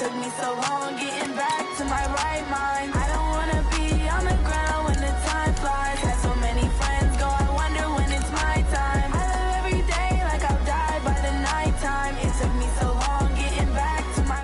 took me so long getting back to my right mind. I don't wanna be on the ground when the time flies. Had so many friends go, I wonder when it's my time. I live every day like I'll die by the nighttime. It took me so long getting back to my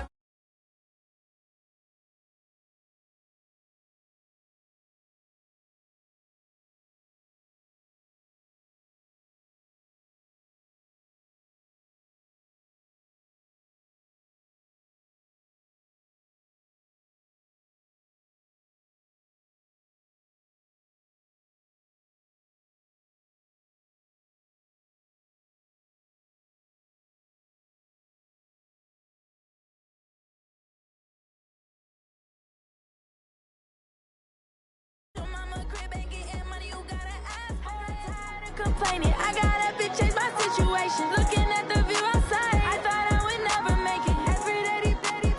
complaining. I gotta change my situation. Looking at the view outside, I thought I would never make it. Every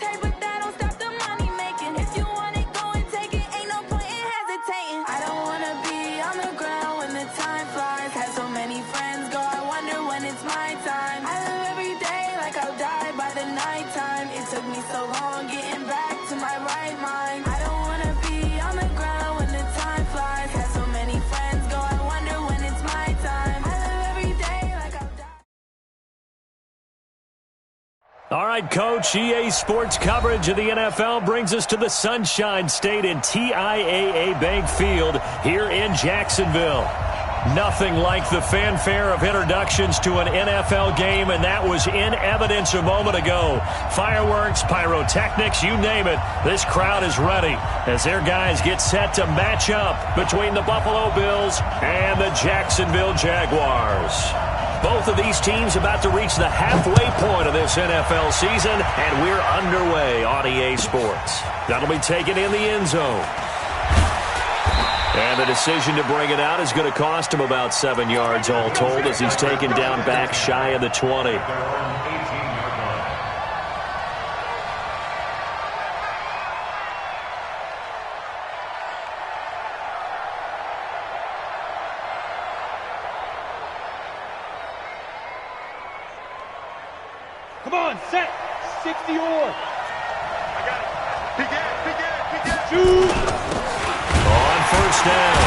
day, but that don't stop the money making. If you want it, go and take it. Ain't no point in hesitating. I don't wanna be on the ground when the time flies. Had so many friends go, I wonder when it's my time. I live every day like I'll die by the nighttime. It took me so long getting back to my right mind. I don't wanna be on the ground when the time flies. Had so many friends go, I wonder when it's my time. I live every day like I'll die. All right, Coach, EA Sports coverage of the NFL brings us to the Sunshine State in TIAA Bank Field here in Jacksonville. Nothing like the fanfare of introductions to an NFL game, and that was in evidence a moment ago. Fireworks, pyrotechnics, you name it, this crowd is ready as their guys get set to match up between the Buffalo Bills and the Jacksonville Jaguars. Both of these teams about to reach the halfway point of this NFL season, and we're underway on EA Sports. That'll be taken in the end zone. And the decision to bring it out is going to cost him about 7 yards all told as he's taken down back shy of the 20. Come on, set. 60 or. I got it. Begin. Shoot. On first down,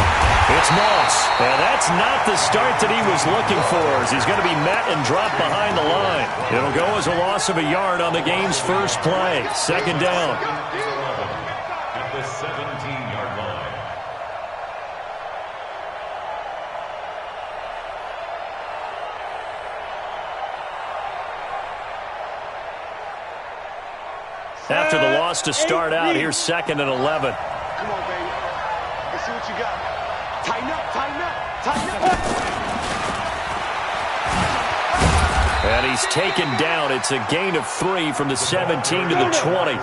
it's Moss. And that's not the start that he was looking for as he's going to be met and dropped behind the line. It'll go as a loss of a yard on the game's first play. Second down. At the 17-yard line. After the loss to start out, here's 2nd and 11. Come on, baby. Let's see what you got. Tighten up. And he's taken down. It's a gain of 3 from the 17 to the 20.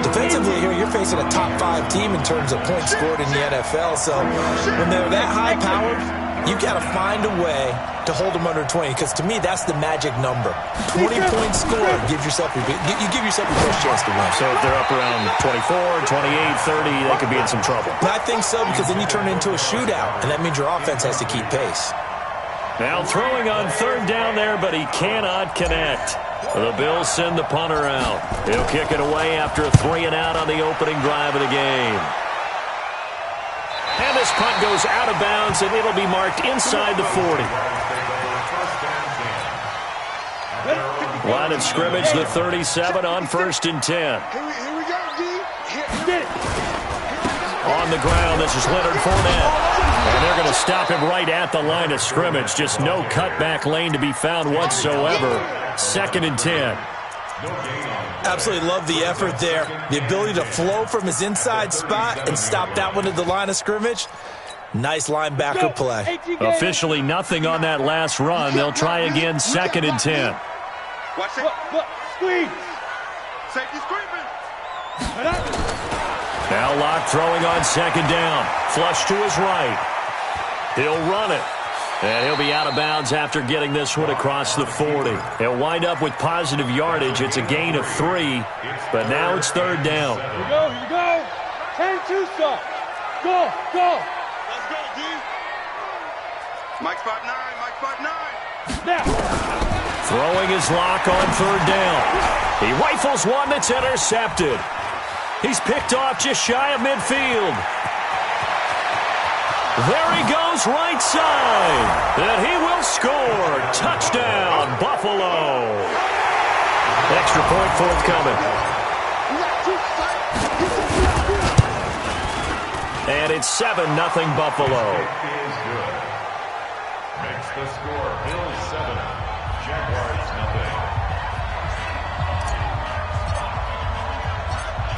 Defensively here, you're facing a top 5 team in terms of points scored in the NFL. So when they're that high-powered, you got to find a way to hold them under 20, because to me, that's the magic number. 20 points scored, you give yourself your best chance to win. So if they're up around 24, 28, 30, they could be in some trouble. I think so, because then you turn it into a shootout, and that means your offense has to keep pace. Now throwing on third down there, but he cannot connect. The Bills send the punter out. He'll kick it away after a 3-and-out on the opening drive of the game. And this punt goes out of bounds, and it'll be marked inside the 40. Line of scrimmage, the 37 on 1st and 10. Here we go, D. On the ground, this is Leonard Fournette. And they're going to stop him right at the line of scrimmage. Just no cutback lane to be found whatsoever. 2nd and 10. Absolutely love the effort there. The ability to flow from his inside spot and stop that one at the line of scrimmage. Nice linebacker play. Officially nothing on that last run. They'll try again, 2nd and 10. Watch it. Look. Squeeze. Safety screaming. Now Locke throwing on 2nd down. Flush to his right. He'll run it. And he'll be out of bounds after getting this one across the 40. He'll wind up with positive yardage. It's a gain of 3, but now it's 3rd down. Here you go. 10-2 stop. Go. Let's go, D. Mike 5'9", Now. Throwing his lock on third down. He rifles one that's intercepted. He's picked off just shy of midfield. There he goes right side. And he will score. Touchdown, Buffalo. Extra point forthcoming. And it's 7-0 Buffalo. Makes the score Bills 7, Jaguars 0.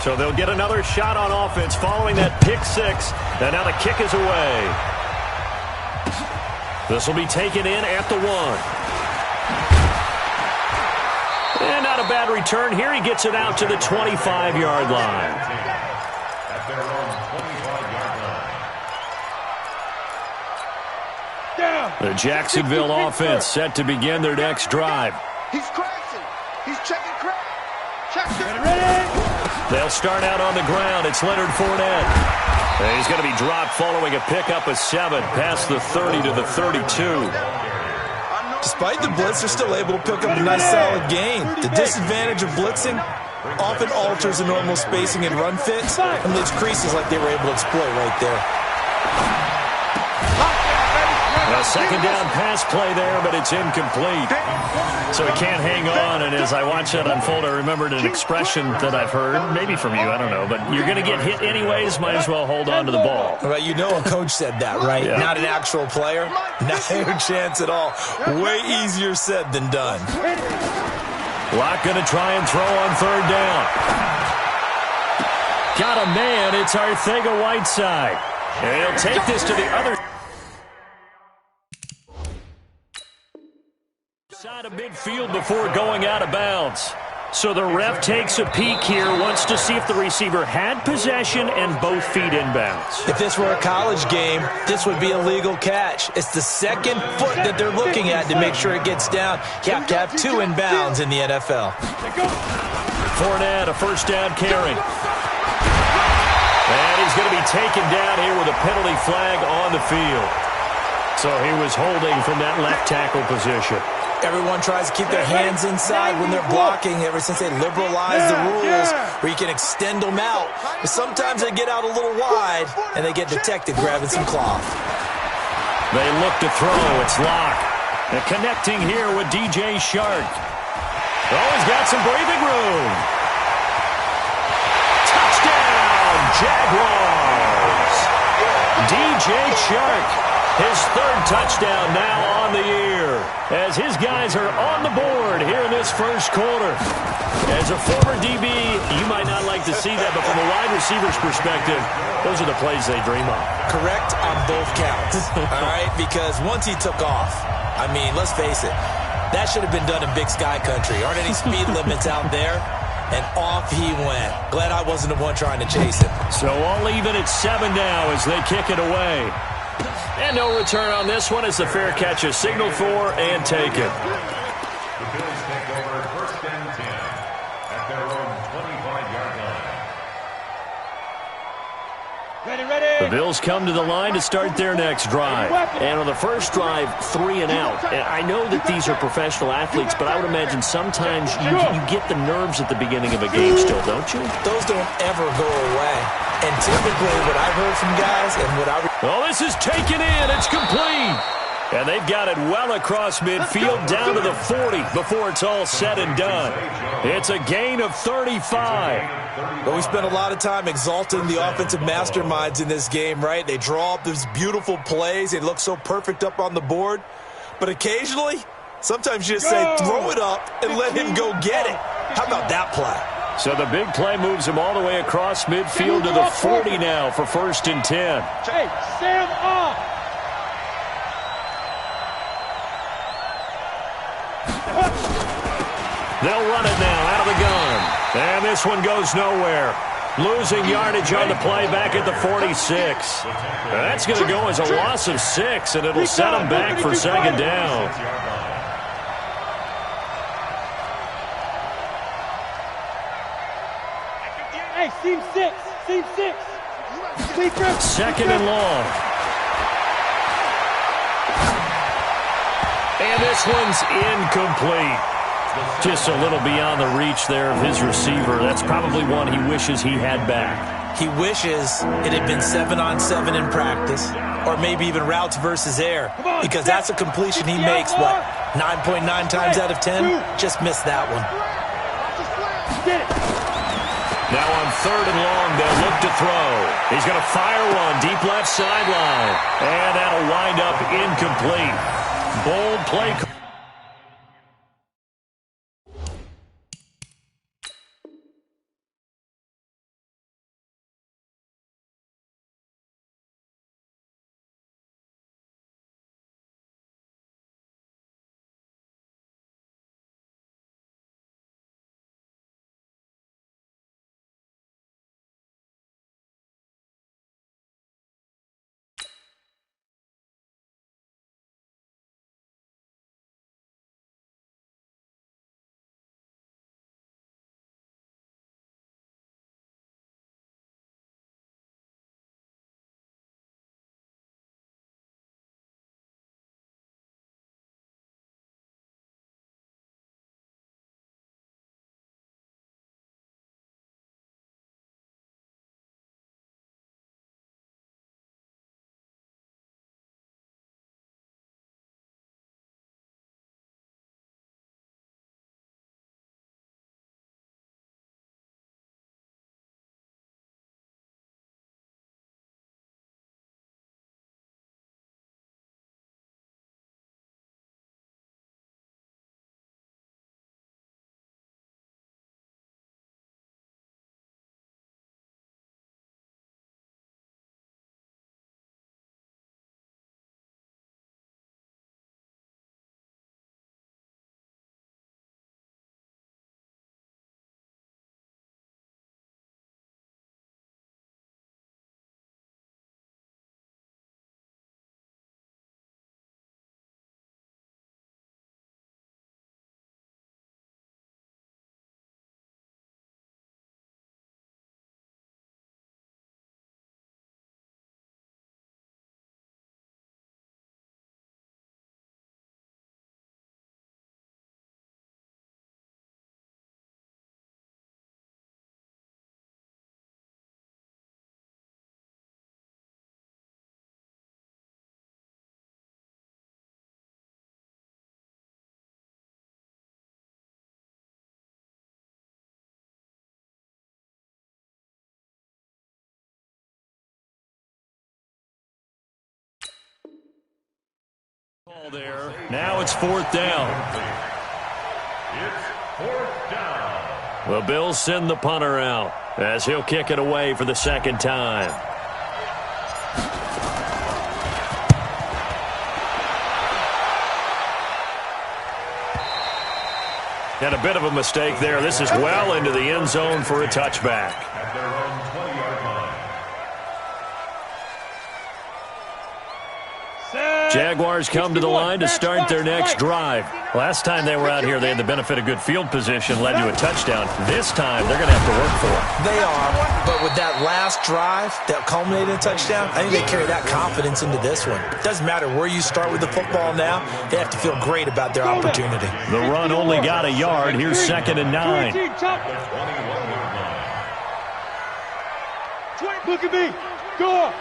So they'll get another shot on offense following that pick six. And now the kick is away. This will be taken in at the 1. And not a bad return here. He gets it out to the 25-yard line. At their own 25-yard line. The Jacksonville offense set to begin their next drive. He's crashing. He's checking crash. Check. They'll start out on the ground. It's Leonard Fournette. And he's going to be dropped following a pickup of 7 past the 30 to the 32. Despite the blitz, they're still able to pick up a nice solid gain. The disadvantage of blitzing often alters the normal spacing and run fits and leaves creases like they were able to exploit right there. A second down pass play there, but it's incomplete. So he can't hang on, and as I watch that unfold, I remembered an expression that I've heard, maybe from you, I don't know, but you're going to get hit anyways, might as well hold on to the ball. Well, you know a coach said that, right? Yeah. Not an actual player. Not a chance at all. Way easier said than done. Locke going to try and throw on third down. Got a man, it's Arcega-Whiteside. And he'll take this to the other side of midfield before going out of bounds. So the ref takes a peek here, wants to see if the receiver had possession and both feet inbounds. If this were a college game, this would be a legal catch. It's the second foot that they're looking at to make sure it gets down. You have to have 2 inbounds in the NFL. Fournette, a first down carry. And he's going to be taken down here with a penalty flag on the field. So he was holding from that left tackle position. Everyone tries to keep their hands inside when they're blocking ever since they liberalized the rules where you can extend them out. But sometimes they get out a little wide and they get detected grabbing some cloth. They look to throw. It's Locke. And connecting here with DJ Shark. Oh, he's got some breathing room. Touchdown, Jaguars. DJ Shark. His third touchdown now on the year as his guys are on the board here in this first quarter. As a former DB, you might not like to see that, but from a wide receiver's perspective, those are the plays they dream of. Correct on both counts, all right? Because once he took off, I mean, let's face it, that should have been done in Big Sky Country. Aren't any speed limits out there? And off he went. Glad I wasn't the one trying to chase him. So all even at 7 now as they kick it away. And no return on this one as the fair catch is signaled for and taken. The Bills take over first and 10 at their own 25-yard line. The Bills come to the line to start their next drive. And on the first drive, 3 and out. And I know that these are professional athletes, but I would imagine sometimes you get the nerves at the beginning of a game still, don't you? Those don't ever go away. And typically what I've heard from guys and what Oh, this is taken in. It's complete. And they've got it well across midfield down to the 40 before it's all said and done. It's a gain of 35. But we spent a lot of time exalting the offensive masterminds in this game, right? They draw up these beautiful plays. They look so perfect up on the board. But occasionally, sometimes you just say, throw it up and let him go get it. How about that play? So the big play moves him all the way across midfield to the 40 now for first and 10. Hey, Sam off. They'll run it now out of the gun. And this one goes nowhere. Losing yardage on the play back at the 46. That's going to go as a loss of 6, and it'll set them back for second down. Hey, seam 6. Seam 6. Second and long. And this one's incomplete. Just a little beyond the reach there of his receiver. That's probably one he wishes he had back. He wishes it had been 7-on-7 in practice, or maybe even routes versus air, because that's a completion he makes, what, 9.9 times out of 10? Just missed that one. Now on 3rd and long, they'll look to throw. He's going to fire one deep left sideline. And that'll wind up incomplete. Bold play. There. Now it's 4th down. It's 4th down. The Bills send the punter out as he'll kick it away for the 2nd time. And a bit of a mistake there. This is well into the end zone for a touchback. At their own 20-yard line. Jaguars come to the line to start their next drive. Last time they were out here, they had the benefit of good field position, led to a touchdown. This time, they're going to have to work for it. They are, but with that last drive that culminated in a touchdown, I think they carry that confidence into this one. It doesn't matter where you start with the football now, they have to feel great about their opportunity. The run only got a yard. Here's 2nd and 9. Look at me. Go.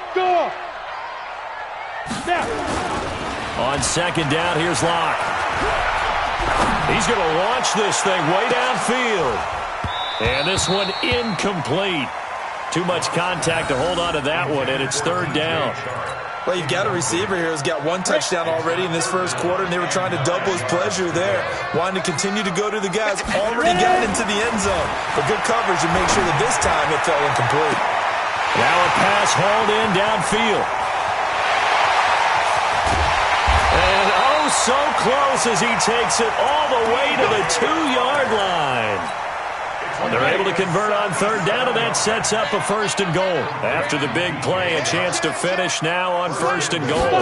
Now. On 2nd down, here's Locke. He's going to launch this thing way downfield. And this one incomplete. Too much contact to hold on to that one, and it's 3rd down. Well, you've got a receiver here who's got 1 touchdown already in this first quarter, and they were trying to double his pleasure there, wanting to continue to go to the guys. Already got into the end zone. But good coverage to make sure that this time it fell incomplete. Now a pass hauled in downfield. And oh, so close as he takes it all the way to the 2-yard line. They're able to convert on 3rd down, and that sets up a 1st and goal. After the big play, a chance to finish now on 1st and goal.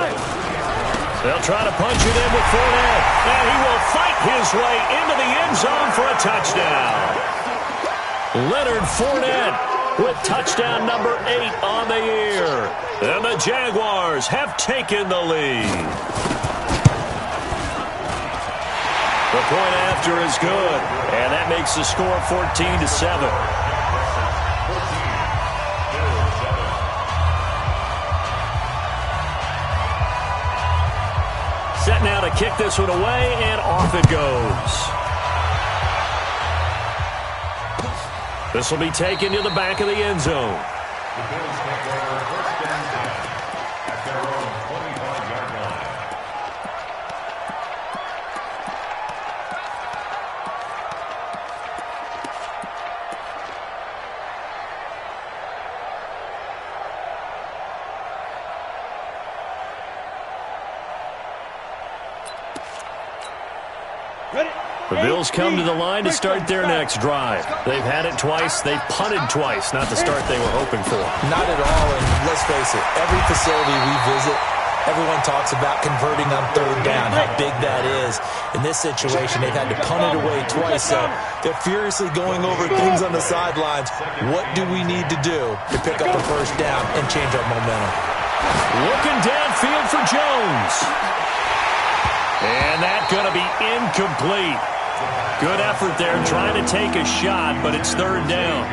They'll try to punch it in with Fournette, and he will fight his way into the end zone for a touchdown. Leonard Fournette with touchdown number 8 on the year. And the Jaguars have taken the lead. The point after is good, and that makes the score 14-7. Set now to kick this one away, and off it goes. This will be taken to the back of the end zone. The Bills take over first and 10 at their own 25-yard line. The Bills come to the line to start their next drive. They've had it twice. They've punted twice. Not the start they were hoping for. Not at all, and let's face it, every facility we visit, everyone talks about converting on third down, how big that is. In this situation, they've had to punt it away twice, so they're furiously going over things on the sidelines. What do we need to do to pick up a first down and change our momentum? Looking downfield for Jones. And that's going to be incomplete. Good effort there trying to take a shot, but it's third down.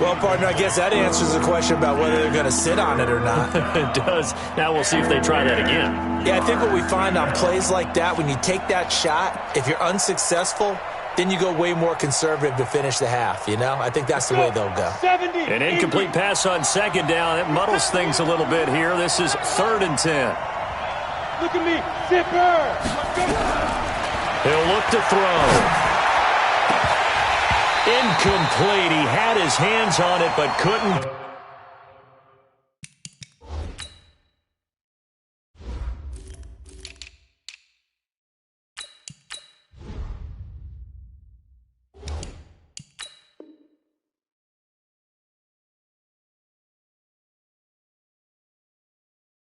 Well, partner, I guess that answers the question about whether they're going to sit on it or not. It does. Now we'll see if they try that again. Yeah, I think what we find on plays like that, when you take that shot, if you're unsuccessful, then you go way more conservative to finish the half, you know? I think that's the way they'll go. An incomplete pass on second down. It muddles things a little bit here. This is 3rd and 10. Look at me, zipper. He'll look to throw. Incomplete. He had his hands on it, but couldn't.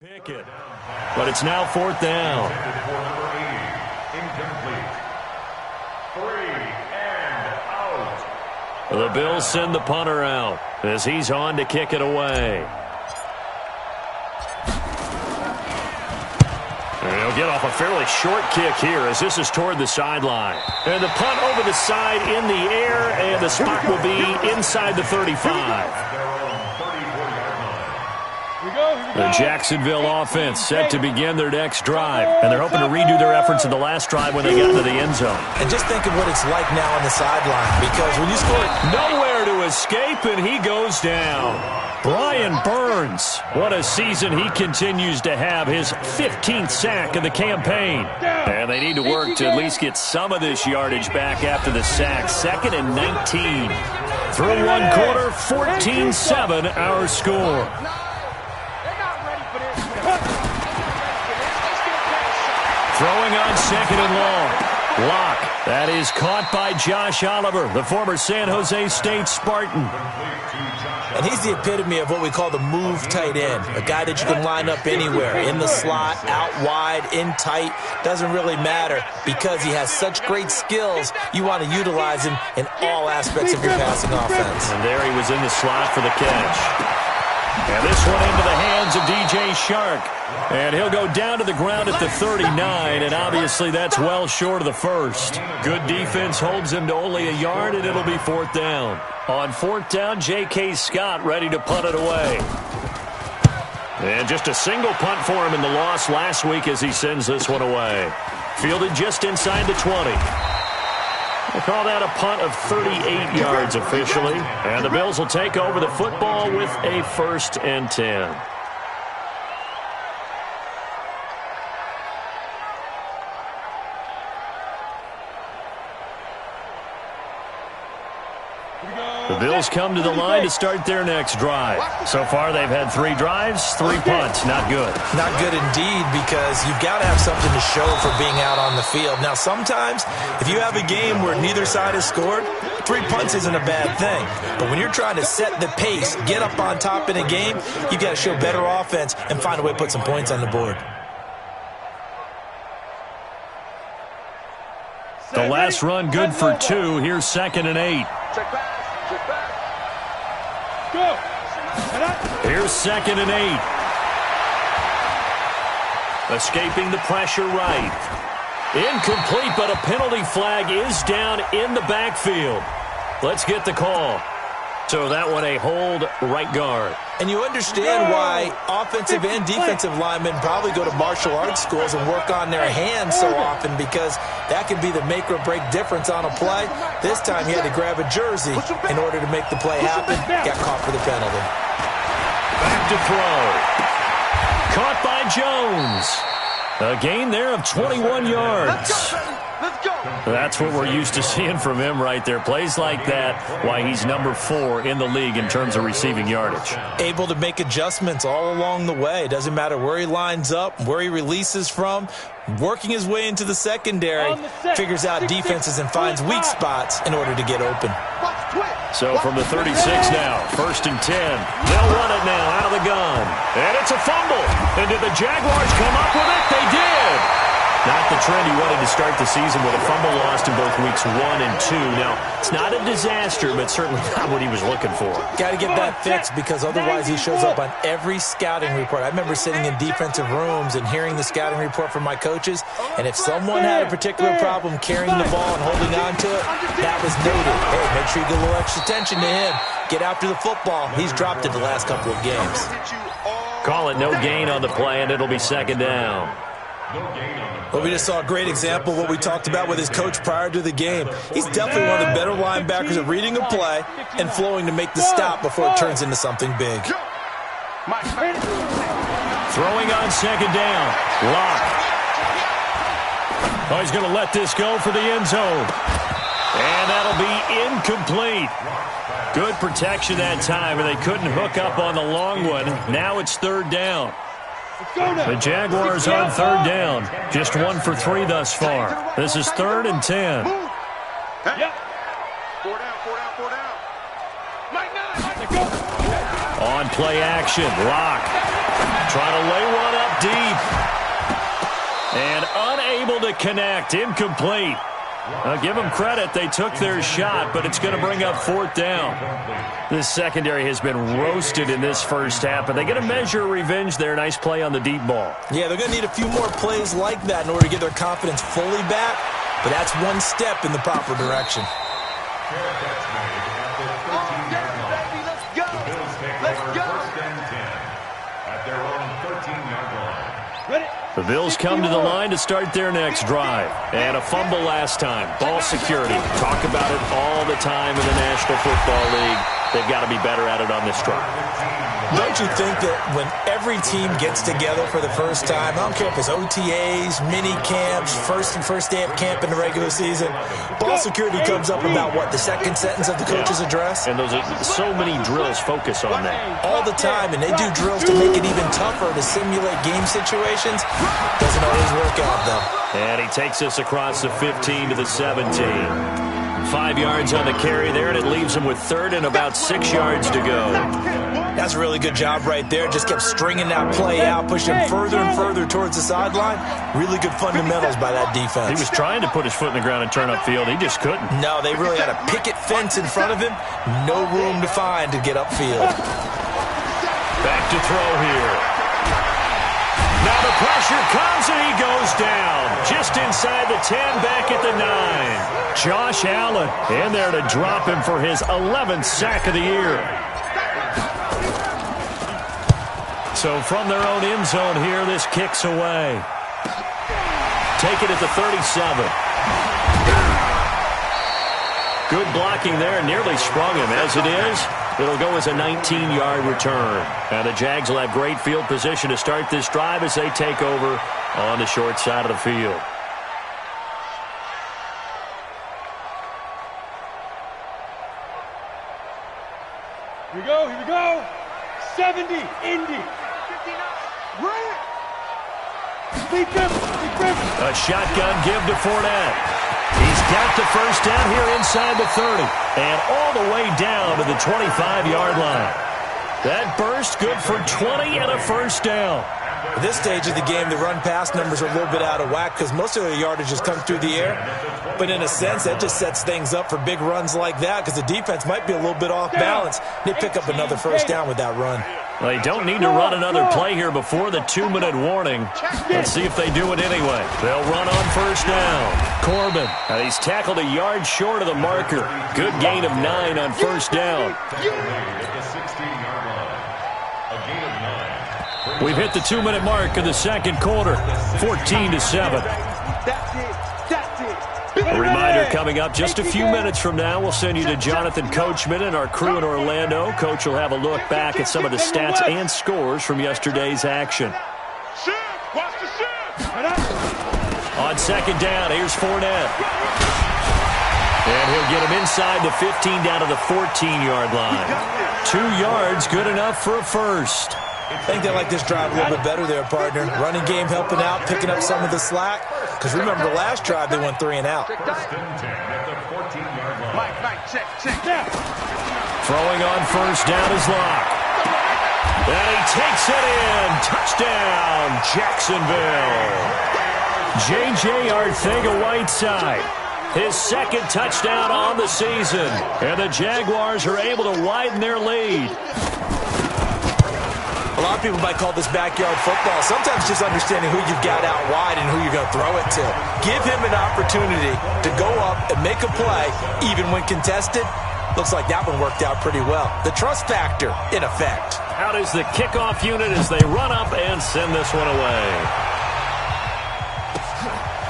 Pick it. But it's now 4th down. Incomplete. 3 and out. The Bills send the punter out as he's on to kick it away. And he'll get off a fairly short kick here as this is toward the sideline. And the punt over the side in the air, and the spot will be inside the 35. The Jacksonville offense set to begin their next drive, and they're hoping to redo their efforts in the last drive when they got into the end zone. And just think of what it's like now on the sideline, because when you score... Nowhere to escape, and he goes down. Brian Burns, what a season he continues to have, his 15th sack of the campaign. And they need to work to at least get some of this yardage back after the sack. 2nd and 19. Through one quarter, 14-7 our score. Throwing on 2nd and long. Lock. That is caught by Josh Oliver, the former San Jose State Spartan. And he's the epitome of what we call the move tight end. A guy that you can line up anywhere, in the slot, out wide, in tight. Doesn't really matter because he has such great skills. You want to utilize him in all aspects of your passing offense. And there he was in the slot for the catch. And this one into the hands of DJ Shark. And he'll go down to the ground at the 39, and obviously that's well short of the first. Good defense holds him to only a yard, and it'll be 4th down. On 4th down, J.K. Scott ready to punt it away. And just a single punt for him in the loss last week as he sends this one away. Fielded just inside the 20. We'll call that a punt of 38 yards officially. And the Bills will take over the football with a 1st and 10. The Bills come to the line to start their next drive. So far, they've had 3 drives, 3 punts. Not good. Not good indeed, because you've got to have something to show for being out on the field. Now, sometimes, if you have a game where neither side has scored, 3 punts isn't a bad thing. But when you're trying to set the pace, get up on top in a game, you've got to show better offense and find a way to put some points on the board. The last run good for 2. Here's 2nd and 8. Here's 2nd and 8. Escaping the pressure right. Incomplete, but a penalty flag is down in the backfield. Let's get the call. So that one a hold right guard. And you understand why offensive and defensive linemen probably go to martial arts schools and work on their hands so often, because that can be the make or break difference on a play. This time he had to grab a jersey in order to make the play happen. Got caught for the penalty. Back to throw. Caught by Jones. A gain there of 21 yards. Let's go. That's what we're used to seeing from him right there. Plays like that, why he's number 4 in the league in terms of receiving yardage. Able to make adjustments all along the way. Doesn't matter where he lines up, where he releases from. Working his way into the secondary, figures out defenses and finds weak spots in order to get open. So from the 36 now, 1st and 10. They'll run it now out of the gun. And it's a fumble. And did the Jaguars come up with it? They did. Not the trend he wanted to start the season with a fumble lost in both weeks 1 and 2. Now, it's not a disaster, but certainly not what he was looking for. Got to get that fixed, because otherwise he shows up on every scouting report. I remember sitting in defensive rooms and hearing the scouting report from my coaches, and if someone had a particular problem carrying the ball and holding on to it, that was noted. Hey, make sure you get a little extra attention to him. Get after the football. He's dropped it the last couple of games. Call it no gain on the play, and it'll be 2nd down. Well, we just saw a great example of what we talked about with his coach prior to the game. He's definitely one of the better linebackers at reading a play and flowing to make the stop before it turns into something big. Throwing on 2nd down. Lock. Oh, he's going to let this go for the end zone. And that'll be incomplete. Good protection that time, and they couldn't hook up on the long one. Now it's 3rd down. The Jaguars on 3rd down. Just 1 for 3 thus far. This is 3rd and 10. On play action. Lock. Trying to lay one up deep. And unable to connect. Incomplete. I'll give them credit. They took their shot, but it's going to bring up 4th down. This secondary has been roasted in this first half, but they get a measure of revenge there. Nice play on the deep ball. Yeah, they're going to need a few more plays like that in order to get their confidence fully back, but that's one step in the proper direction. The Bills come to the line to start their next drive. And a fumble last time. Ball security. Talk about it all the time in the National Football League. They've got to be better at it on this drive. Don't you think that when every team gets together for the first time, I don't care if it's OTAs, mini camps, first day of camp in the regular season, ball security comes up about what, the second sentence of the coach's address? And those are so many drills focus on that. All the time, and they do drills to make it even tougher to simulate game situations. Doesn't always work out, though. And he takes us across the 15 to the 17. 5 yards on the carry there, and it leaves him with 3rd and about 6 yards to go. That's a really good job right there. Just kept stringing that play out, pushing him further and further towards the sideline. Really good fundamentals by that defense. He was trying to put his foot in the ground and turn upfield. He just couldn't. No, they really had a picket fence in front of him. No room to find to get upfield. Back to throw here. Now the pressure comes, and he goes down. Just inside the 10, back at the 9. Josh Allen in there to drop him for his 11th sack of the year. So from their own end zone here, this kicks away. Take it at the 37. Good blocking there, nearly sprung him. As it is, it'll go as a 19-yard return. And the Jags will have great field position to start this drive as they take over on the short side of the field. Here we go, here we go. 70, Indy. A shotgun give to Fournette. He's got the first down here inside the 30. And all the way down to the 25-yard line. That burst good for 20 and a first down. At this stage of the game, the run-pass numbers are a little bit out of whack because most of their yardage has come through the air. But in a sense, that just sets things up for big runs like that because the defense might be a little bit off balance. They pick up another first down with that run. They don't need to run another play here before the 2-minute warning. Let's see if they do it anyway. They'll run on first down. Corbin, and he's tackled a yard short of the marker. Good gain of 9 on first down. We've hit the 2-minute mark of the second quarter, 14-7. A reminder coming up just a few minutes from now. We'll send you to Jonathan Coachman and our crew in Orlando. Coach will have a look back at some of the stats and scores from yesterday's action. On second down, here's Fournette. And he'll get him inside the 15 down to the 14-yard line. 2 yards, good enough for a first. I think they like this drive a little bit better there, partner. Running game helping out, picking up some of the slack. Because remember, the last drive they went 3 and out. First and 10 at the 14-yard line. Throwing on first down is Locke. And he takes it in. Touchdown, Jacksonville. J.J. Arcega-Whiteside. His second touchdown on the season. And the Jaguars are able to widen their lead. A lot of people might call this backyard football. Sometimes just understanding who you've got out wide and who you're going to throw it to. Give him an opportunity to go up and make a play, even when contested. Looks like that one worked out pretty well. The trust factor, in effect. Out is the kickoff unit as they run up and send this one away.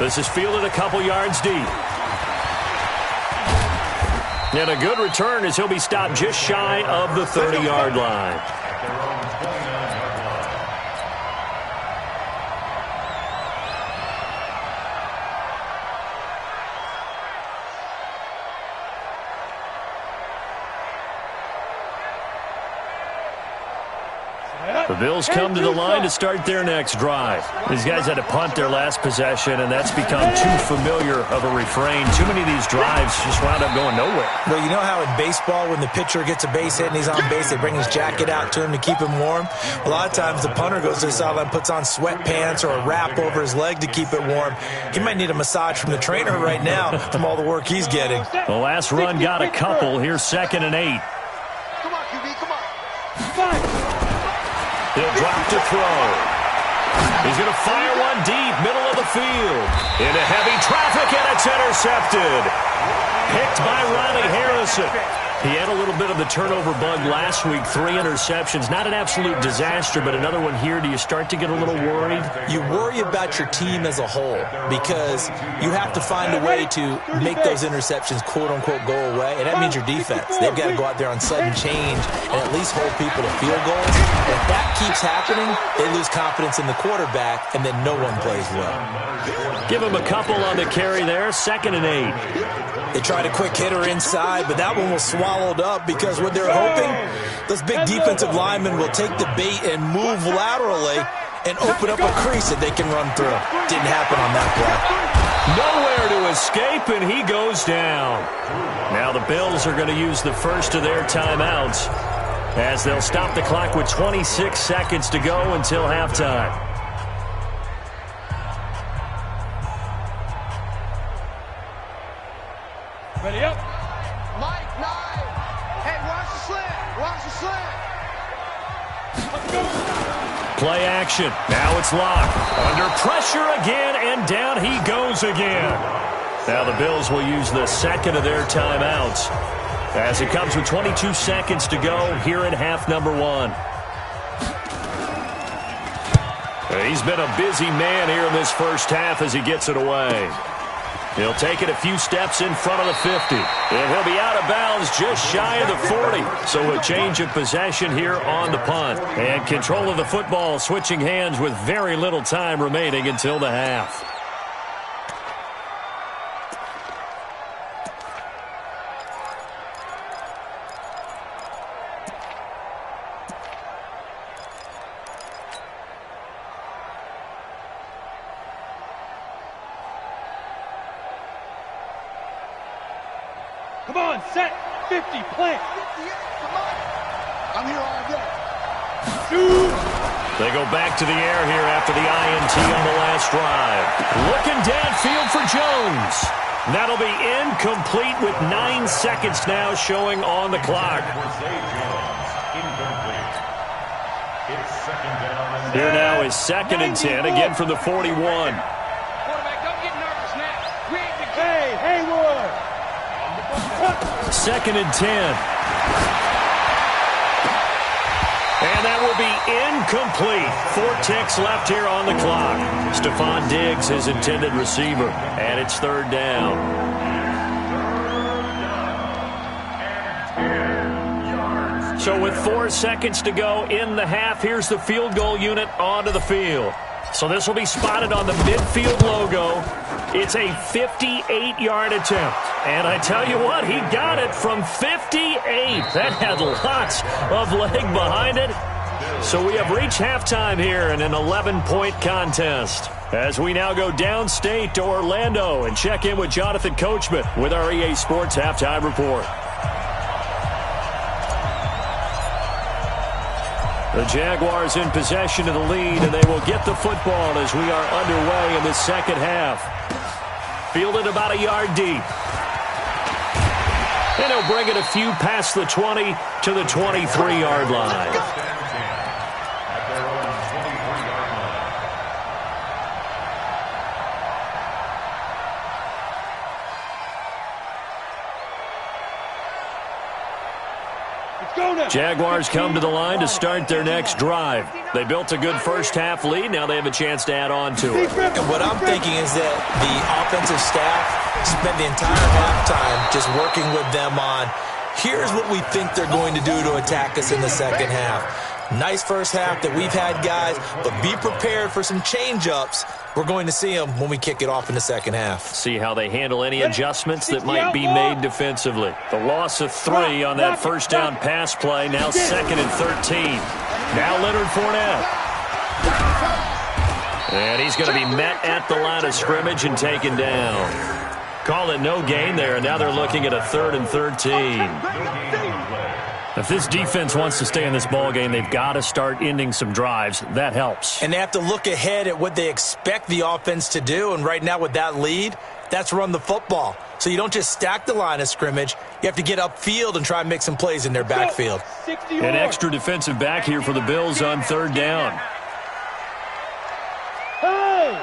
This is fielded a couple yards deep. And a good return as he'll be stopped just shy of the 30-yard line. The Bills come to the line to start their next drive. These guys had to punt their last possession, and that's become too familiar of a refrain. Too many of these drives just wound up going nowhere. Well, you know how in baseball, when the pitcher gets a base hit and he's on base, they bring his jacket out to him to keep him warm? A lot of times the punter goes to the sideline, puts on sweatpants or a wrap over his leg to keep it warm. He might need a massage from the trainer right now from all the work he's getting. The last run got a couple. Here's 2nd and 8. Come on, QB, come on. He'll drop to throw. He's going to fire one deep, middle of the field. Into heavy traffic, and it's intercepted. Picked by Riley Harrison. He had a little bit of the turnover bug last week. 3 interceptions. Not an absolute disaster, but another one here. Do you start to get a little worried? You worry about your team as a whole because you have to find a way to make those interceptions, quote-unquote, go away, and that means your defense. They've got to go out there on sudden change and at least hold people to field goals. If that keeps happening, they lose confidence in the quarterback, and then no one plays well. Give him a couple on the carry there. 2nd and 8. They tried a quick hitter inside, but that one was swallowed up because what they're hoping, those big defensive linemen will take the bait and move laterally and open up a crease that they can run through. Didn't happen on that play. Nowhere to escape, and he goes down. Now the Bills are going to use the first of their timeouts as they'll stop the clock with 26 seconds to go until halftime. Ready up. Mike, 9. Hey, watch the slant. Watch the slant. Let's go. Play action. Now it's Locke. Under pressure again, and down he goes again. Now the Bills will use the second of their timeouts as it comes with 22 seconds to go here in half number 1. He's been a busy man here in this first half as he gets it away. He'll take it a few steps in front of the 50. And he'll be out of bounds just shy of the 40. So a change of possession here on the punt. And control of the football switching hands with very little time remaining until the half. Come on, set. 50, plant. Come on. I'm here all day. Shoot. They go back to the air here after the INT on the last drive. Looking downfield for Jones. That'll be incomplete with 9 seconds now showing on the clock. Here now is 2nd and 10, again from the 41. Quarterback, don't get nervous now. Hey, Haywood! 2nd and 10. And that will be incomplete. 4 ticks left here on the clock. Stephon Diggs, his intended receiver. And it's 3rd down. So with 4 seconds to go in the half, here's the field goal unit onto the field. So this will be spotted on the midfield logo. It's a 58-yard attempt. And I tell you what, he got it from 58. That had lots of leg behind it. So we have reached halftime here in an 11-point contest. As we now go downstate to Orlando and check in with Jonathan Coachman with our EA Sports Halftime Report. The Jaguars in possession of the lead, and they will get the football as we are underway in the second half. Fielded about a yard deep. And he'll bring it a few past the 20 to the 23-yard line. Jaguars come to the line to start their next drive. They built a good first-half lead. Now they have a chance to add on to it. And what I'm thinking is that the offensive staff spent the entire halftime just working with them on, here's what we think they're going to do to attack us in the second half. Nice first half that we've had, guys, but be prepared for some change-ups. We're going to see them when we kick it off in the second half. See how they handle any adjustments that might be made defensively. The loss of 3 on that first down pass play. Now 2nd and 13. Now Leonard Fournette. And he's going to be met at the line of scrimmage and taken down. Call it no gain there, and now they're looking at a 3rd and 13. If this defense wants to stay in this ballgame, they've got to start ending some drives. That helps. And they have to look ahead at what they expect the offense to do. And right now with that lead, that's run the football. So you don't just stack the line of scrimmage. You have to get upfield and try and make some plays in their backfield. An extra defensive back here for the Bills on 3rd down. Hey!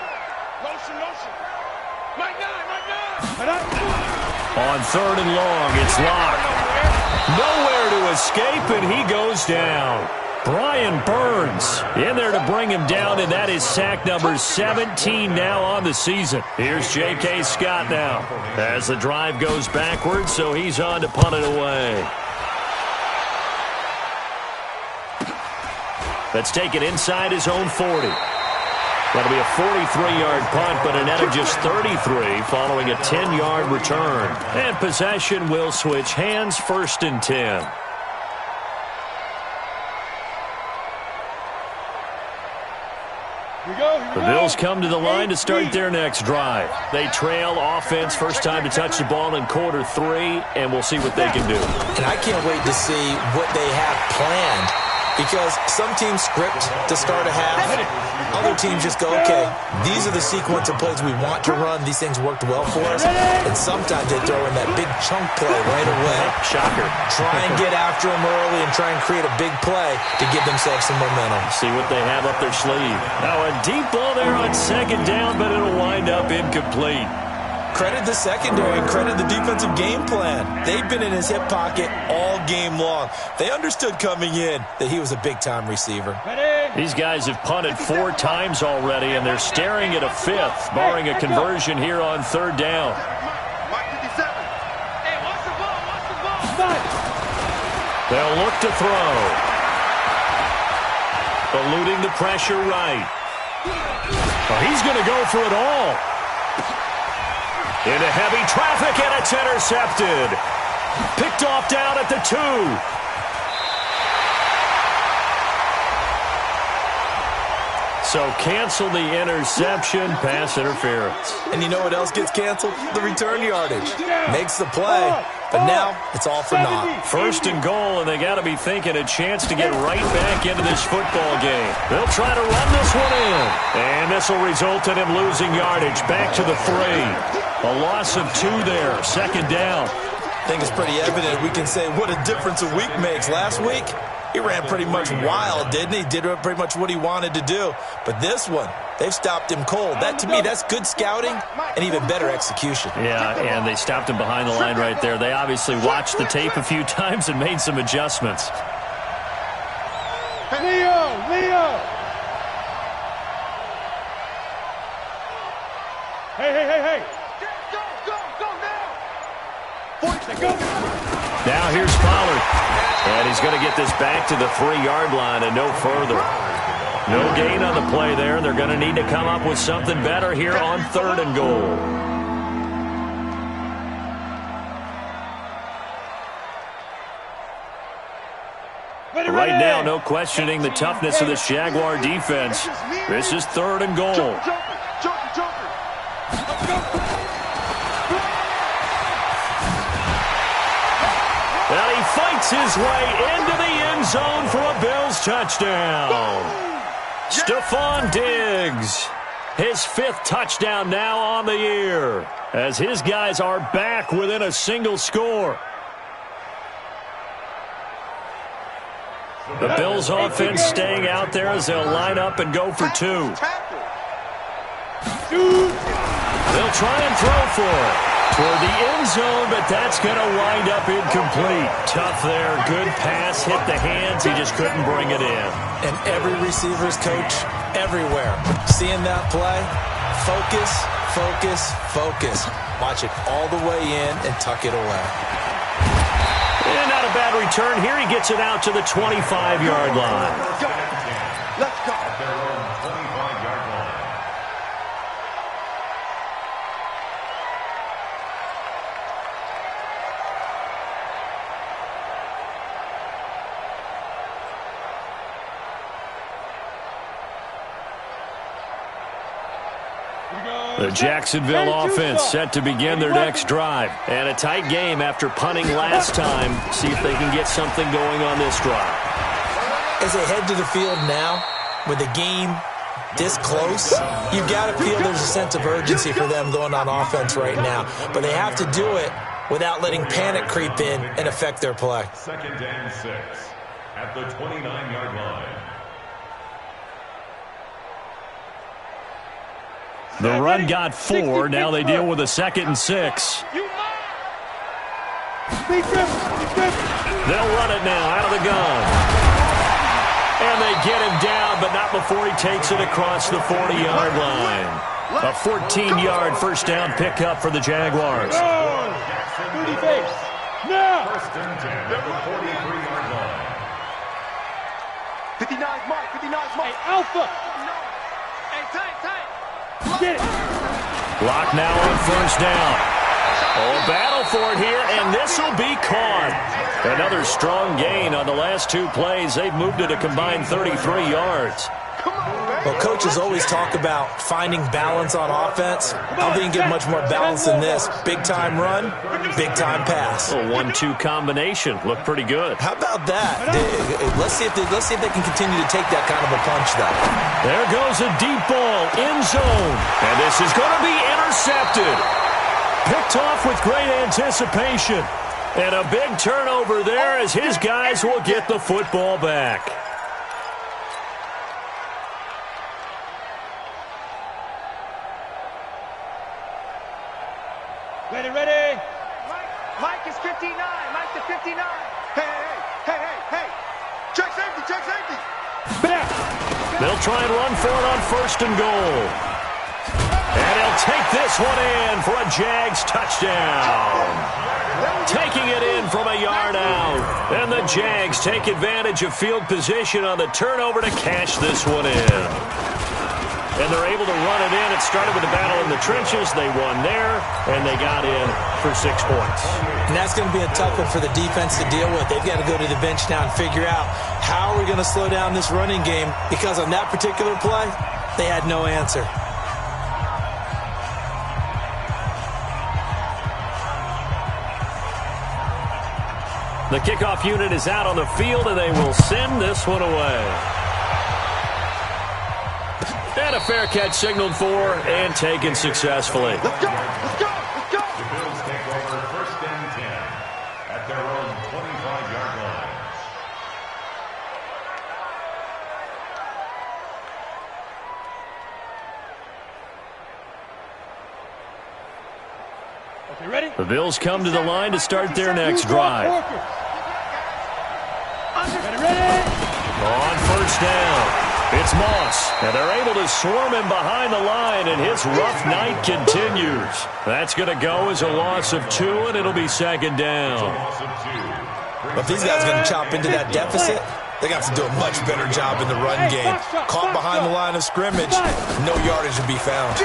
On 3rd and long, it's locked. Nowhere to escape, and he goes down. Brian Burns in there to bring him down, and that is sack number 17 now on the season. Here's J.K. Scott now as the drive goes backwards, so he's on to punt it away. Let's take it inside his own 40. That'll be a 43-yard punt, but a net of just 33 following a 10-yard return. And possession will switch hands, 1st and 10. The Bills come to the line to start their next drive. They trail offense, first time to touch the ball in quarter 3, and we'll see what they can do. And I can't wait to see what they have planned, because some teams script to start a half. Other teams just go, okay, these are the sequence of plays we want to run. These things worked well for us. And sometimes they throw in that big chunk play right away. Shocker. Try and get after them early and try and create a big play to give themselves some momentum. See what they have up their sleeve. Now a deep ball there on 2nd down, but it'll wind up incomplete. Credit the secondary and credit the defensive game plan. They've been in his hip pocket all game long. They understood coming in that he was a big-time receiver. These guys have punted 4 times already, and they're staring at a 5th, barring a conversion here on 3rd down. They'll look to throw. Eluding the pressure right. Oh, he's going to go for it all. Into heavy traffic, and it's intercepted. Picked off down at the 2. So cancel the interception, pass interference. And you know what else gets canceled? The return yardage. Makes the play, but now it's all for naught. 1st and goal, and they got to be thinking a chance to get right back into this football game. They'll try to run this one in. And this will result in him losing yardage back to the 3. A loss of 2 there, 2nd down. I think it's pretty evident we can say what a difference a week makes. Last week, He ran pretty much wild, didn't he? Did pretty much what he wanted to do. But this one, they've stopped him cold. That, to me, that's good scouting and even better execution. Yeah, and they stopped him behind the line right there. They obviously watched the tape a few times and made some adjustments. Leo! Hey! Go now! Now here's Pollard. And he's going to get this back to the 3-yard line and no further. No gain on the play there. They're going to need to come up with something better here on 3rd and goal. Right now, no questioning the toughness of this Jaguar defense. This is 3rd and goal. And he fights his way into the end zone for a Bills touchdown. Stephon Diggs, his 5th touchdown now on the year, as his guys are back within a single score. The Bills offense staying out there as they'll line up and go for 2. They'll try and throw for it toward the end zone, but that's going to wind up incomplete. Tough there. Good pass. Hit the hands. He just couldn't bring it in. And every receiver's coach everywhere. Seeing that play, focus. Watch it all the way in and tuck it away. And not a bad return here. He gets it out to the 25-yard line. Let's go. At their own 25-yard line. The Jacksonville offense set to begin their next drive. And a tight game after punting last time. See if they can get something going on this drive. As they head to the field now, with the game this close, you've got to feel there's a sense of urgency for them going on offense right now. But they have to do it without letting panic creep in and affect their play. 2nd and 6 at the 29-yard line. The run got 4. Now they deal with a 2nd and 6. They'll run it now out of the gun. And they get him down, but not before he takes it across the 40-yard line. A 14-yard first down pickup for the Jaguars. Booty face. Now. 1st and 10 at the 43-yard line. 59 mark. Hey, Alpha. Hey, tight. Get it. Block now on 1st down. Oh, a battle for it here, and this will be caught. Another strong gain on the last 2 plays. They've moved it a combined 33 yards. Well, coaches always talk about finding balance on offense. I don't think you get much more balance than this. Big-time run, big-time pass. A 1-2 combination. Looked pretty good. How about that? Let's see if they can continue to take that kind of a punch, though. There goes a deep ball, end zone. And this is going to be intercepted. Picked off with great anticipation. And a big turnover there as his guys will get the football back. Ready. Mike is 59. Mike to 59. Hey. Check safety. Back. They'll try and run for it on 1st and goal. And he'll take this one in for a Jags touchdown. Taking it in from a yard out. And the Jags take advantage of field position on the turnover to cash this one in. And they're able to run it in. It started with a battle in the trenches. They won there, and they got in for 6 points. And that's going to be a tough one for the defense to deal with. They've got to go to the bench now and figure out how are we going to slow down this running game, because on that particular play, they had no answer. The kickoff unit is out on the field, and they will send this one away. And a fair catch signaled for and taken successfully. Let's go. The Bills take over 1st and 10 at their own 25-yard line. Okay, ready? The Bills come to the line to start their next drive. Ready? On first down, it's Moss, and they're able to swarm him behind the line, and his rough night continues. That's going to go as a loss of 2, and it'll be second down. But if these guys are going to chop into that deficit, they got to do a much better job in the run game. Caught behind the line of scrimmage, no yardage to be found.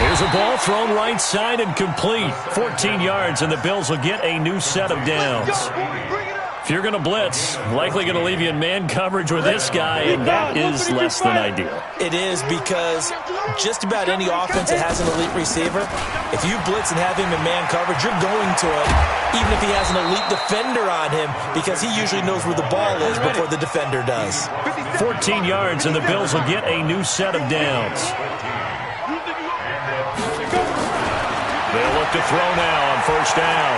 Here's a ball thrown right side and complete. 14 yards, and the Bills will get a new set of downs. If you're going to blitz, likely going to leave you in man coverage with this guy, and that is less than ideal. It is, because just about any offense that has an elite receiver, if you blitz and have him in man coverage, you're going to him, even if he has an elite defender on him, because he usually knows where the ball is before the defender does. 14 yards, and the Bills will get a new set of downs. They'll look to throw now on first down.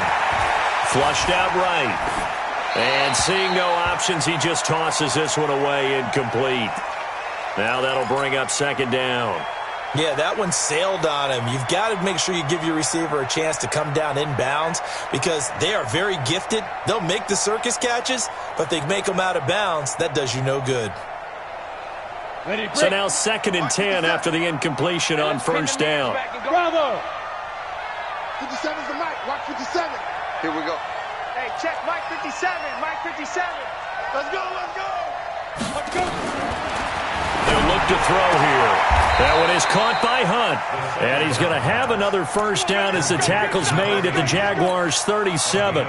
Flushed out right. And seeing no options, he just tosses this one away, incomplete. Now that'll bring up second down. Yeah, that one sailed on him. You've got to make sure you give your receiver a chance to come down inbounds, because they are very gifted. They'll make the circus catches, but they make them out of bounds. That does you no good. So now 2nd and 10 after the incompletion on first down. Bravo! 57's the mic. Watch 57. Here we go. Hey, check Mike 57. Mike 57. Let's go, let's go. Let's go. They'll look to throw here. That one is caught by Hunt. And he's going to have another first down as the tackle's made at the Jaguars' 37.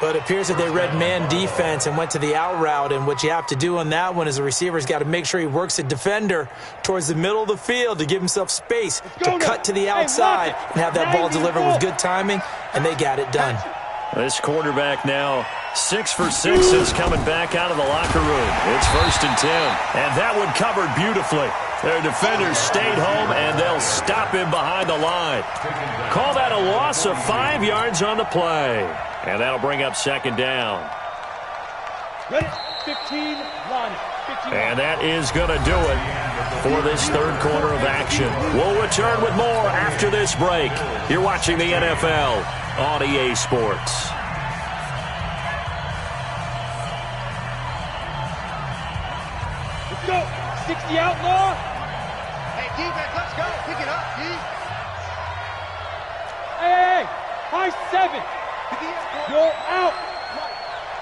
But it appears that they read man defense and went to the out route, and what you have to do on that one is the receiver's got to make sure he works a defender towards the middle of the field to give himself space to cut to the outside and have that ball delivered with good timing, and they got it done. This quarterback now 6 for 6 since coming back out of the locker room. It's 1st and 10, and that one covered beautifully. Their defenders stayed home, and they'll stop him behind the line. Call that a loss of 5 yards on the play. And that'll bring up second down. Ready? 15, line. 15. And that is going to do it for this third quarter of action. We'll return with more after this break. You're watching the NFL on EA Sports. Let's go. 60 outlaw. Hey, defense, let's go. Pick it up, D. Hey, high 7. You're out.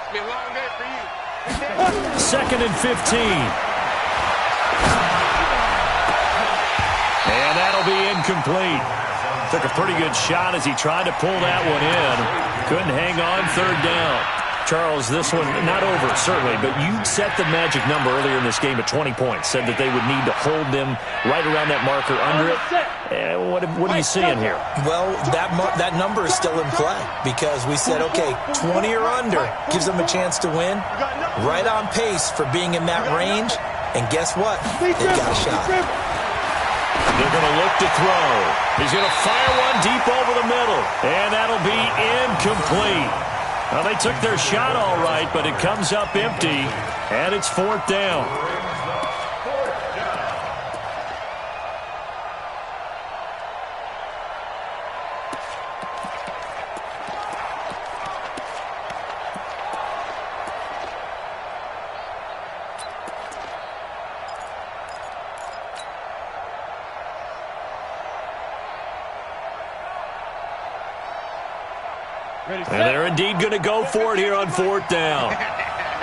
It's been a long day for you. 2nd and 15. And that'll be incomplete. Took a pretty good shot as he tried to pull that one in. Couldn't hang on, third down. Charles, this one not over, certainly, but you set the magic number earlier in this game at 20 points. Said that they would need to hold them right around that marker under it. What are you seeing here? Well, that number is still in play, because we said, okay, 20 or under gives them a chance to win. Right on pace for being in that range. And guess what? They've got a shot. They're going to look to throw. He's going to fire one deep over the middle. And that'll be incomplete. Well, they took their shot all right, but it comes up empty. And it's 4th down. And they're indeed going to go for it here on 4th down.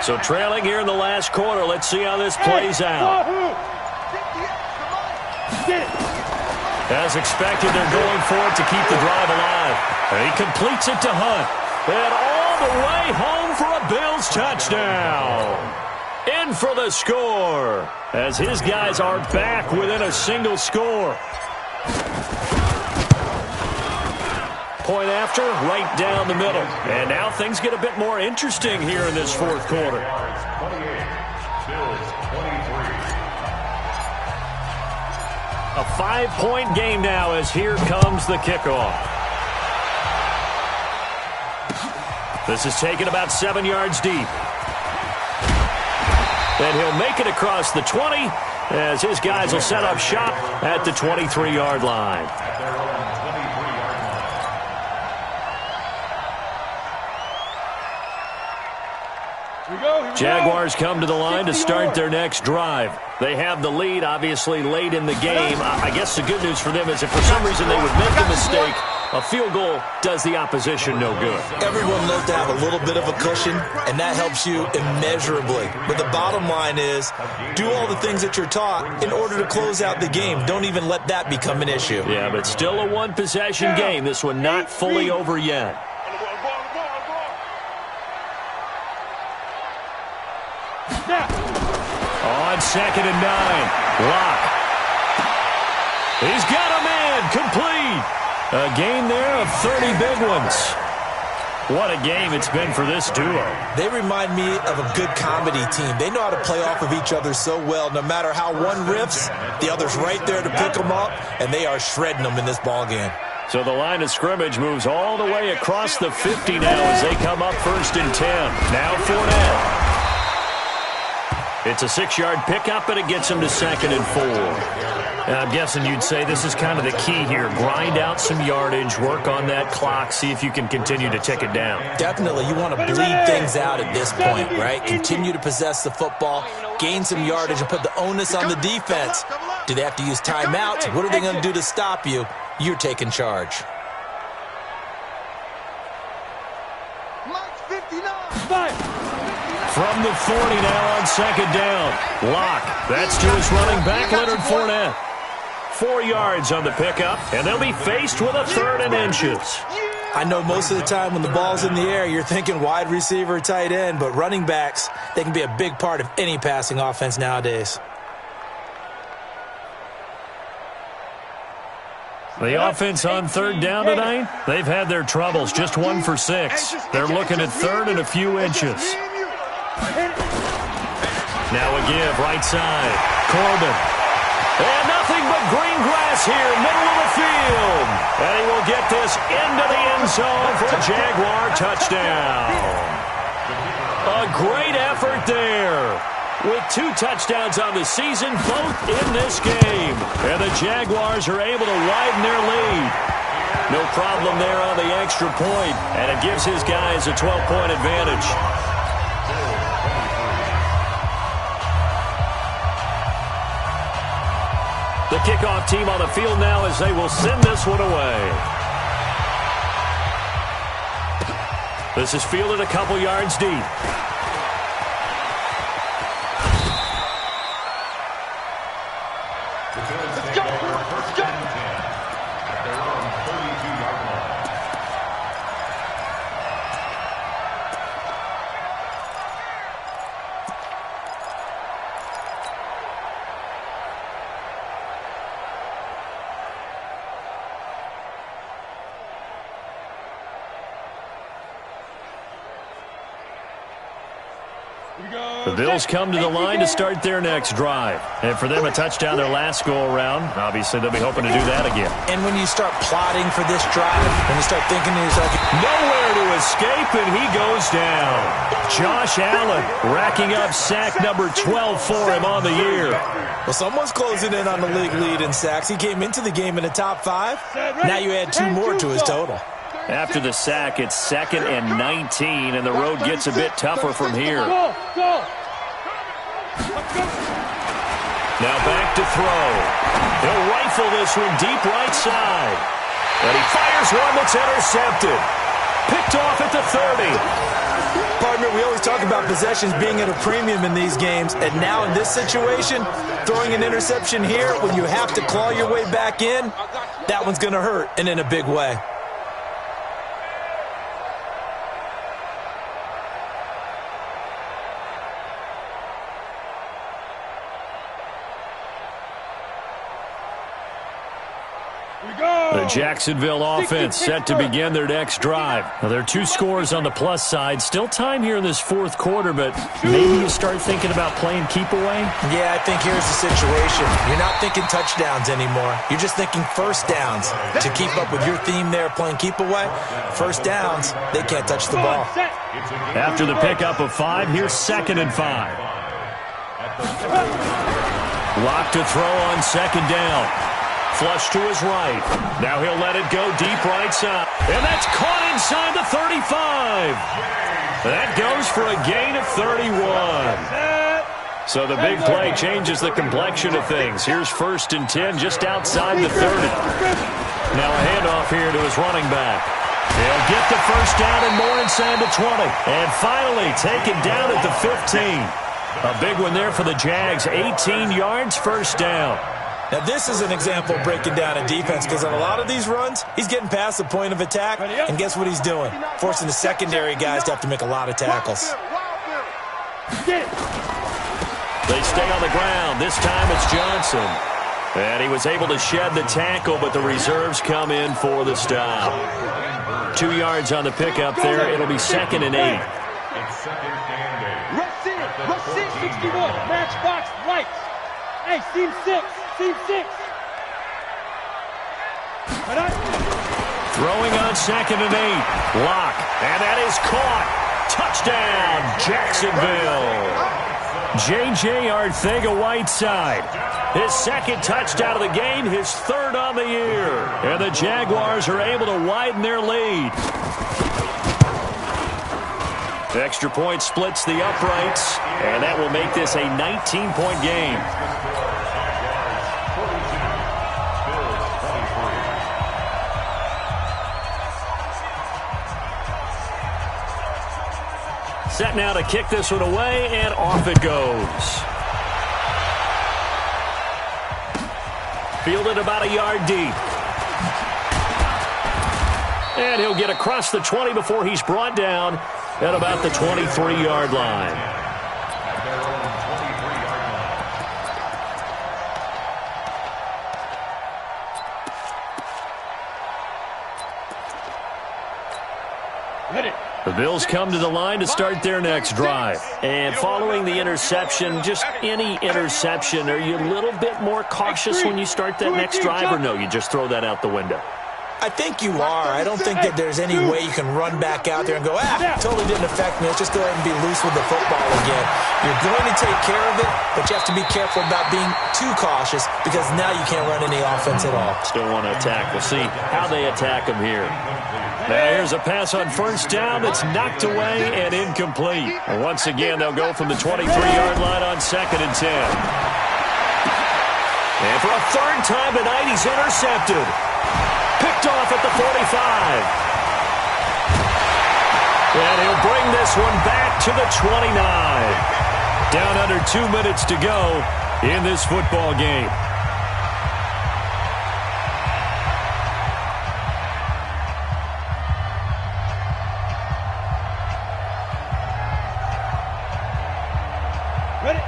So trailing here in the last quarter. Let's see how this plays out. As expected, they're going for it to keep the drive alive. And he completes it to Hunt. And all the way home for a Bills touchdown. In for the score, as his guys are back within a single score. Point after, right down the middle. And now things get a bit more interesting here in this fourth quarter. A 5-point game now as here comes the kickoff. This is taken about 7 yards deep. And he'll make it across the 20 as his guys will set up shop at the 23-yard line. Jaguars come to the line to start their next drive. They have the lead, obviously, late in the game. I guess the good news for them is if for some reason they would make a mistake, a field goal does the opposition no good. Everyone loves to have a little bit of a cushion, and that helps you immeasurably. But the bottom line is, do all the things that you're taught in order to close out the game. Don't even let that become an issue. Yeah, but still a one-possession game. This one not fully over yet. On 2nd and 9, Locke. He's got a man, complete. A gain there of 30 big ones. What a game it's been for this duo. They remind me of a good comedy team. They know how to play off of each other so well. No matter how one riffs, the other's right there to pick them up, and they are shredding them in this ball game. So the line of scrimmage moves all the way across the 50 now as they come up 1st and 10. Now Fournette. It's a 6-yard pickup, and it gets him to 2nd and 4. And I'm guessing you'd say this is kind of the key here. Grind out some yardage, work on that clock, see if you can continue to tick it down. Definitely. You want to bleed things out at this point, right? Continue to possess the football, gain some yardage, and put the onus on the defense. Do they have to use timeouts? What are they going to do to stop you? You're taking charge. From the 40 now on 2nd down. Locke. That's to his running back, Leonard Fournette. 4 yards on the pickup, and they'll be faced with a 3rd and inches. I know most of the time when the ball's in the air, you're thinking wide receiver, tight end, but running backs, they can be a big part of any passing offense nowadays. The offense on 3rd down tonight, they've had their troubles, just 1 for 6. They're looking at 3rd and a few inches. Now a give, right side. Corbin. And nothing but green grass here, middle of the field. And he will get this into the end zone for a Jaguar touchdown. A great effort there. With 2 touchdowns on the season, both in this game. And the Jaguars are able to widen their lead. No problem there on the extra point, and it gives his guys a 12-point advantage. The kickoff team on the field now as they will send this one away. This is fielded a couple yards deep. The Bills come to the line to start their next drive. And for them, a touchdown their last go-around. Obviously, they'll be hoping to do that again. And when you start plotting for this drive, when you start thinking to yourself, nowhere to escape, and he goes down. Josh Allen racking up sack number 12 for him on the year. Well, someone's closing in on the league lead in sacks. He came into the game in the top 5. Now you add 2 more to his total. After the sack, it's 2nd and 19, and the road gets a bit tougher from here. Now back to throw. He'll rifle this one deep right side. And he fires one that's intercepted. Picked off at the 30. Partner, we always talk about possessions being at a premium in these games, and now in this situation, throwing an interception here when you have to claw your way back in, that one's going to hurt, and in a big way. The Jacksonville offense set to begin their next drive. Now, there are 2 scores on the plus side. Still time here in this 4th quarter, but maybe you start thinking about playing keep away? Yeah, I think here's the situation. You're not thinking touchdowns anymore. You're just thinking first downs. To keep up with your theme there, playing keep away, first downs, they can't touch the ball. After the pickup of 5, here's 2nd and 5. Lock to throw on 2nd down. Flush to his right. Now he'll let it go deep right side. And that's caught inside the 35. That goes for a gain of 31. So the big play changes the complexion of things. Here's 1st and 10 just outside the 30. Now a handoff here to his running back. He'll get the first down and more inside the 20. And finally taken down at the 15. A big one there for the Jags. 18 yards, first down. Now, this is an example of breaking down a defense because on a lot of these runs, he's getting past the point of attack, and guess what he's doing? Forcing the secondary guys to have to make a lot of tackles. They stay on the ground. This time it's Johnson. And he was able to shed the tackle, but the reserves come in for the stop. 2 yards on the pickup there. It'll be 2nd and 8. It's 2nd and 8. Rush 61, matchbox lights. Hey, seam 6. Throwing on 2nd and 8. Lock. And that is caught. Touchdown, Jacksonville. J.J. Arcega-Whiteside. His 2nd touchdown of the game, his 3rd on the year. And the Jaguars are able to widen their lead. The extra point splits the uprights, and that will make this a 19-point game. Set now to kick this one away, and off it goes. Fielded about a yard deep. And he'll get across the 20 before he's brought down at about the 23-yard line. The Bills come to the line to start their next drive. And following the interception, just any interception, are you a little bit more cautious when you start that next drive, or no, you just throw that out the window? I think you are. I don't think that there's any way you can run back out there and go, totally didn't affect me. Let's just go ahead and be loose with the football again. You're going to take care of it, but you have to be careful about being too cautious because now you can't run any offense at all. Still want to attack. We'll see how they attack him here. Now here's a pass on 1st down that's knocked away and incomplete. And once again, they'll go from the 23-yard line on 2nd and 10. And for a 3rd time tonight, he's intercepted. Picked off at the 45. And he'll bring this one back to the 29. Down under 2 minutes to go in this football game.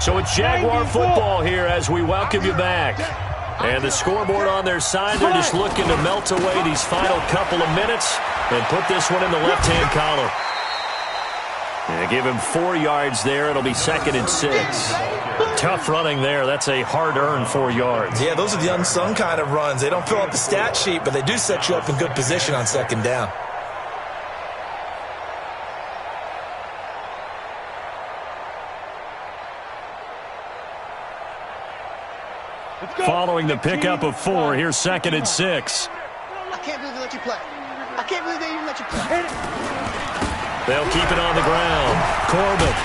So it's Jaguar football here as we welcome you back. And the scoreboard on their side, they're just looking to melt away these final couple of minutes and put this one in the left-hand column. And give him 4 yards there. It'll be 2nd and 6. Tough running there. That's a hard-earned 4 yards. Yeah, those are the unsung kind of runs. They don't fill up the stat sheet, but they do set you up in good position on 2nd down. Following the pickup of 4, here's 2nd and 6. I can't believe they let you play. I can't believe they even let you play. They'll keep it on the ground. Corbin.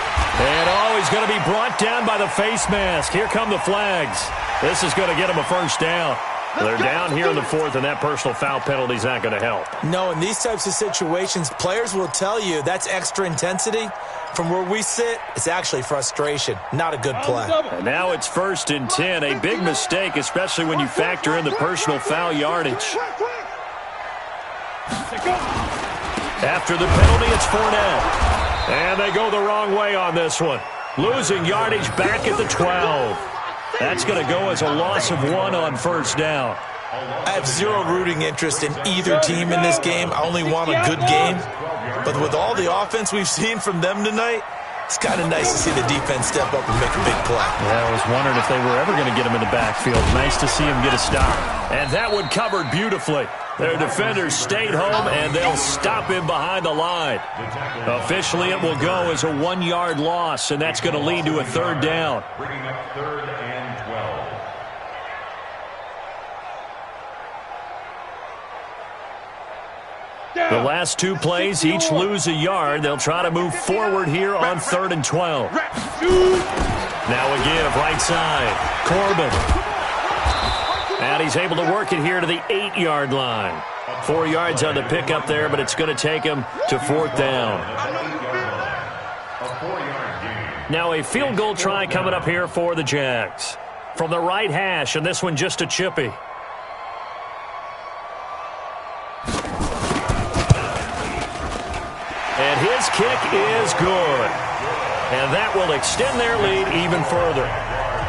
And he's going to be brought down by the face mask. Here come the flags. This is going to get him a 1st down. They're down here in the 4th, and that personal foul penalty is not going to help. No, in these types of situations, players will tell you that's extra intensity. From where we sit, it's actually frustration. Not a good play. And now it's 1st and 10. A big mistake, especially when you factor in the personal foul yardage. After the penalty, it's Fournette. And they go the wrong way on this one. Losing yardage back at the 12. That's going to go as a loss of 1 on 1st down. I have zero rooting interest in either team in this game. I only want a good game. But with all the offense we've seen from them tonight, it's kind of nice to see the defense step up and make a big play. Yeah, I was wondering if they were ever going to get him in the backfield. Nice to see him get a stop. And that one covered beautifully. Their defenders stayed home, and they'll stop him behind the line. Officially, it will go as a 1-yard loss, and that's going to lead to a 3rd down. Bringing up 3rd and 12. The last two plays each lose a yard. They'll try to move forward here on 3rd and 12. Now a give right side. Corbin. And he's able to work it here to the 8-yard line. 4 yards on the pickup there, but it's going to take him to 4th down. Now a field goal try coming up here for the Jags. From the right hash, and this one just a chippy. And his kick is good. And that will extend their lead even further.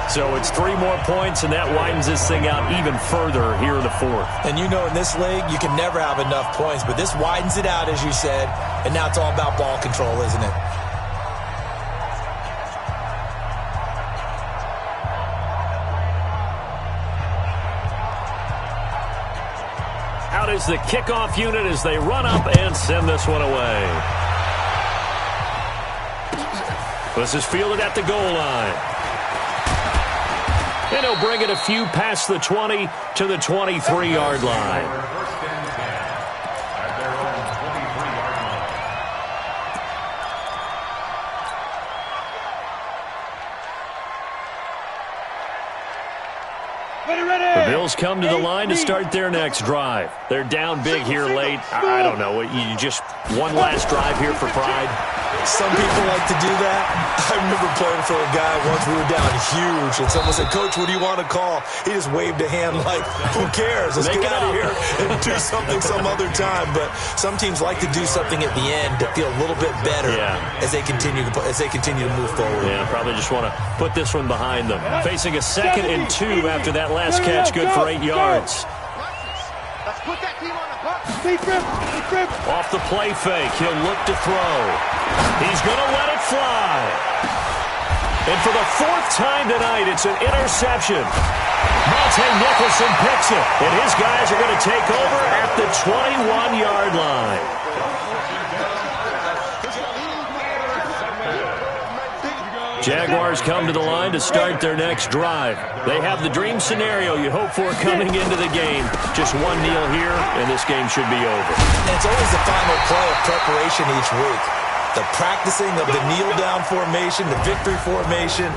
So it's 3 more points, and that widens this thing out even further here in the 4th. And you know in this league, you can never have enough points, but this widens it out, as you said, and now it's all about ball control, isn't it? Out is the kickoff unit as they run up and send this one away. This is fielded at the goal line. And he'll bring it a few past the 20 to the 23-yard line. First and 10 at their own 23-yard line. The Bills come to the line to start their next drive. They're down big here late. I don't know. You just one last drive here for pride. Some people like to do that. I remember playing for a guy once. We were down huge, and someone said, "Coach, what do you want to call?" He just waved a hand like, "Who cares? Let's get out of here and do something some other time." But some teams like to do something at the end to feel a little bit better as they continue to move forward. Yeah, probably just want to put this one behind them. Facing a 2nd and 2 after that last catch, good for 8 yards. Let's put that team on the bus. Off the play fake, he'll look to throw. He's going to let it fly. And for the 4th time tonight, it's an interception. Monte Nicholson picks it, and his guys are going to take over at the 21-yard line. Jaguars come to the line to start their next drive. They have the dream scenario you hope for coming into the game. Just one kneel here, and this game should be over. And it's always the final play of preparation each week. The practicing of the kneel-down formation, the victory formation.